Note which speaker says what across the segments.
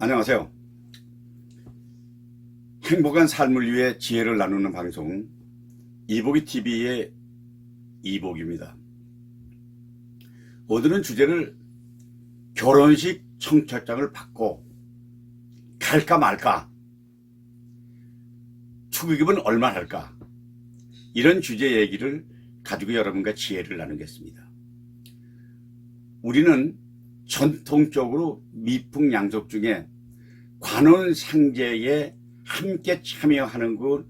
Speaker 1: 안녕하세요. 행복한 삶을 위해 지혜를 나누는 방송 이복이TV의 이복입니다. 오늘은 주제를 결혼식 청첩장을 받고 갈까 말까, 축의금은 얼마 할까, 이런 주제 얘기를 가지고 여러분과 지혜를 나누겠습니다. 우리는 전통적으로 미풍양속 중에 관혼상제에 함께 참여하는 것,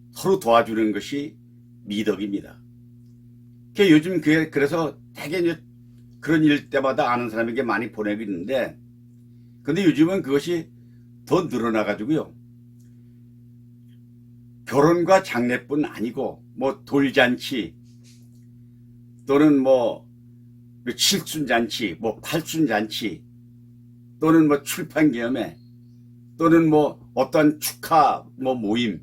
Speaker 1: 서로 도와주는 것이 미덕입니다. 요즘 그래서 되게 그런 일 때마다 아는 사람에게 많이 보내고 있는데, 근데 요즘은 그것이 더 늘어나가지고요, 결혼과 장례뿐 아니고 뭐 돌잔치 또는 뭐 칠순잔치, 뭐 팔순잔치, 또는 뭐 출판기념회, 또는 뭐 어떤 축하 모임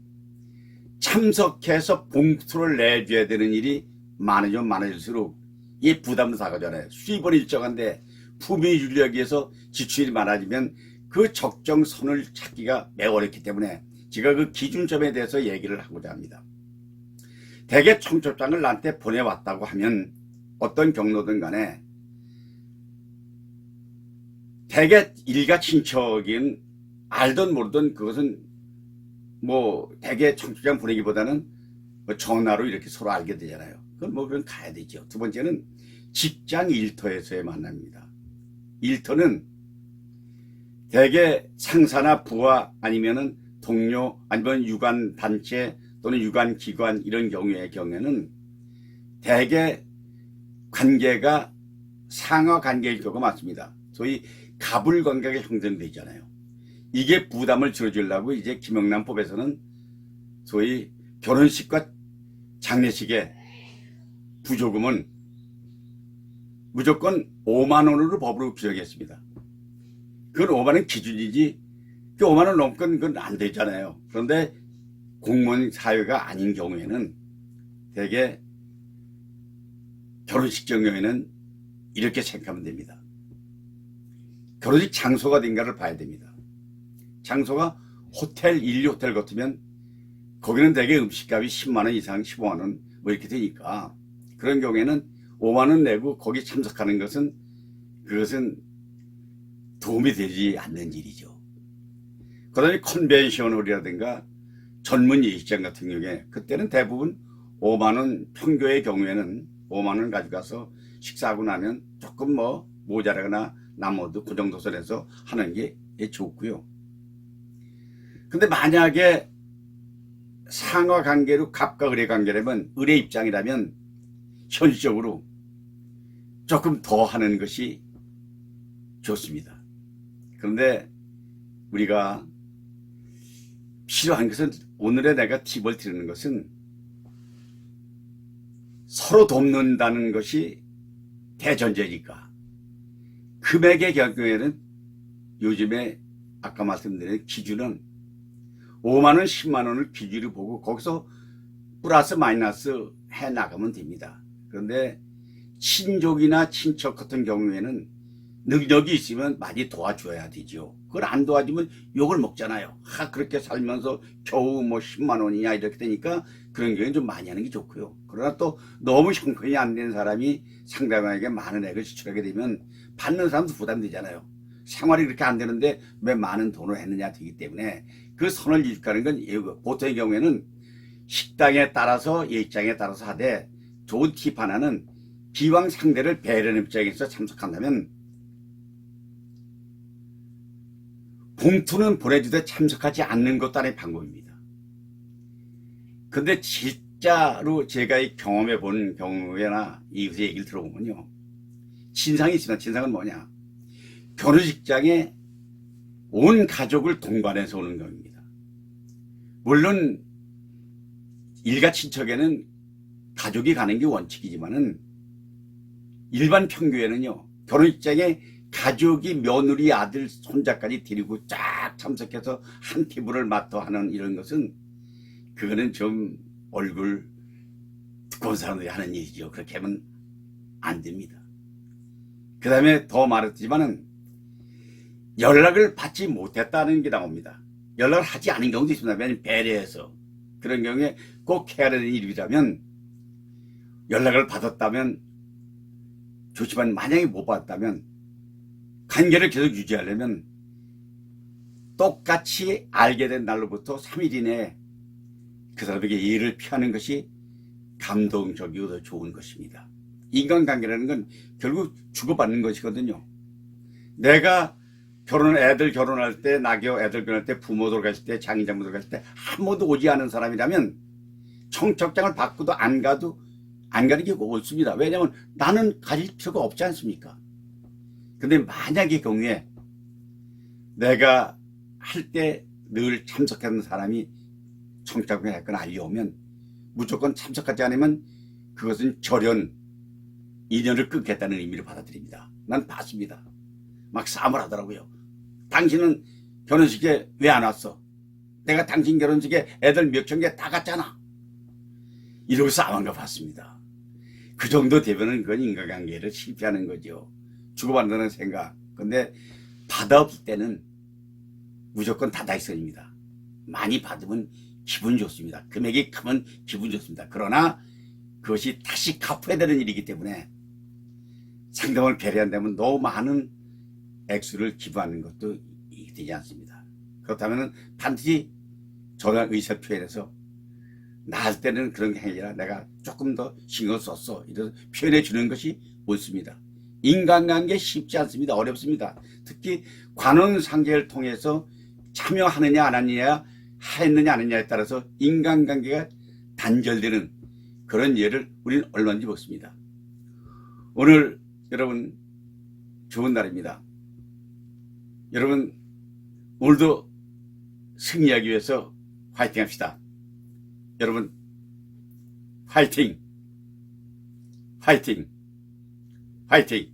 Speaker 1: 참석해서 봉투를 내줘야 되는 일이 많아지면 많아질수록 이 부담도 다가잖아요. 수입은 일정한데 품위 유지하기 위해서 지출이 많아지면 그 적정선을 찾기가 매우 어렵기 때문에 제가 그 기준점에 대해서 얘기를 하고자 합니다. 대개 청첩장을 나한테 보내왔다고 하면 어떤 경로든 간에 대개 일가 친척인 알던 모르던 그것은 뭐 대개 청첩장 보내기보다는 뭐 전화로 이렇게 서로 알게 되잖아요. 그건 가야 되죠. 두 번째는 직장 일터에서의 만남입니다. 일터는 대개 상사나 부하 아니면은 동료 아니면 유관 단체 또는 유관 기관 이런 경우에는 대개 관계가 상하 관계일 경우가 많습니다. 소위 갑을 관계가 형성되잖아요. 이게 부담을 줄여주려고 이제 김영란법에서는 소위 결혼식과 장례식의 부조금은 무조건 5만 원으로 법으로 규정했습니다. 그건 5만 원 기준이지, 그 5만 원 넘건 그건 안 되잖아요. 그런데 공무원 사회가 아닌 경우에는 대개 결혼식 경우에는 이렇게 생각하면 됩니다. 결혼식 장소가 어딘가를 봐야 됩니다. 장소가 호텔, 1호텔 같으면 거기는 대개 음식값이 10만 원 이상, 15만 원 뭐 이렇게 되니까 그런 경우에는 5만 원 내고 거기 참석하는 그것은 도움이 되지 않는 일이죠. 그 다음에 컨벤션홀이라든가 전문 예식장 같은 경우에 그때는 대부분 5만 원, 평교의 경우에는 5만 원 가져가서 식사하고 나면 조금 뭐 모자라거나 남아도 그 정도 선에서 하는 게 좋고요. 근데 만약에 상하 관계로 갑과 을의 관계라면, 을의 입장이라면 현실적으로 조금 더 하는 것이 좋습니다. 그런데 우리가 필요한 것은, 오늘의 내가 팁을 드리는 것은 서로 돕는다는 것이 대전제니까 금액의 경우에는 요즘에 아까 말씀드린 기준은 5만 원, 10만 원을 기준으로 보고 거기서 플러스 마이너스 해 나가면 됩니다. 그런데 친족이나 친척 같은 경우에는 능력이 있으면 많이 도와줘야 되죠. 그걸 안 도와주면 욕을 먹잖아요. 그렇게 살면서 겨우 뭐 10만 원이냐 이렇게 되니까 그런 경우는 좀 많이 하는 게 좋고요. 그러나 또 너무 형편이 안 되는 사람이 상대방에게 많은 액을 지출하게 되면 받는 사람도 부담되잖아요. 생활이 그렇게 안 되는데 왜 많은 돈을 했느냐 되기 때문에 그 선을 이룩하는 건 보통의 경우에는 식당에 따라서 예식장에 따라서 하되, 좋은 팁 하나는 기왕 상대를 배려하는 입장에서 참석한다면 봉투는 보내주되 참석하지 않는 것도 하나의 방법입니다. 근데 진짜로 제가 경험해 본 경우에나 이것의 얘기를 들어보면요, 진상이 있습니다. 진상은 뭐냐, 결혼식장에 온 가족을 동반해서 오는 겁니다. 물론 일가 친척에는 가족이 가는 게 원칙이지만은 일반 평교에는요, 결혼식장에 가족이 며느리, 아들, 손자까지 데리고 쫙 참석해서 한 테이블을 맡아 하는 이런 것은, 그거는 좀 얼굴 두꺼운 사람들이 하는 일이죠. 그렇게 하면 안 됩니다. 그 다음에 더 말했지만은 연락을 받지 못했다는 게 나옵니다. 연락을 하지 않은 경우도 있습니다. 왜냐하면 배려해서. 그런 경우에 꼭 해야 되는 일이라면 연락을 받았다면 좋지만 만약에 못 받았다면 관계를 계속 유지하려면 똑같이 알게 된 날로부터 3일 이내에 그 사람에게 예의를 표하는 것이 감동적이고 더 좋은 것입니다. 인간관계라는 건 결국 주고받는 것이거든요. 내가 애들 결혼할 때, 나교 애들 결혼할 때, 부모 돌아가실 때, 장인장모 돌아가실 때 한 번도 오지 않은 사람이라면 청첩장을 받고도 안 가는 게 옳습니다. 왜냐하면 나는 가질 필요가 없지 않습니까? 근데 만약의 경우에 내가 할 때 늘 참석하는 사람이 청첩장을 했거나 알려오면 무조건 참석하지 않으면 그것은 절연, 인연을 끊겠다는 의미를 받아들입니다. 난 봤습니다. 막 싸움을 하더라고요. 당신은 결혼식에 왜 안 왔어? 내가 당신 결혼식에 애들 몇천 개 다 갔잖아. 이러고 싸움한 거 봤습니다. 그 정도 되면은 그건 인간관계를 실패하는 거죠. 주고받는다는 생각. 근데 받아없을 때는 무조건 다다익선입니다. 많이 받으면 기분 좋습니다. 금액이 크면 기분 좋습니다. 그러나 그것이 다시 갚아야 되는 일이기 때문에 상대방을 배려한다면 너무 많은 액수를 기부하는 것도 되지 않습니다. 그렇다면 반드시 저런 의사 표현해서 나 할 때는 그런 게 아니라 내가 조금 더 신경 썼어. 이래서 표현해 주는 것이 옳습니다. 인간관계 쉽지 않습니다. 어렵습니다. 특히 관원상제를 통해서 참여하느냐 안 하느냐, 했느냐 안 했느냐에 따라서 인간관계가 단절되는 그런 예를 우리는 얼마든지 봤습니다. 오늘 여러분 좋은 날입니다. 여러분 오늘도 승리하기 위해서 화이팅 합시다. 여러분 화이팅! 화이팅! 화이팅!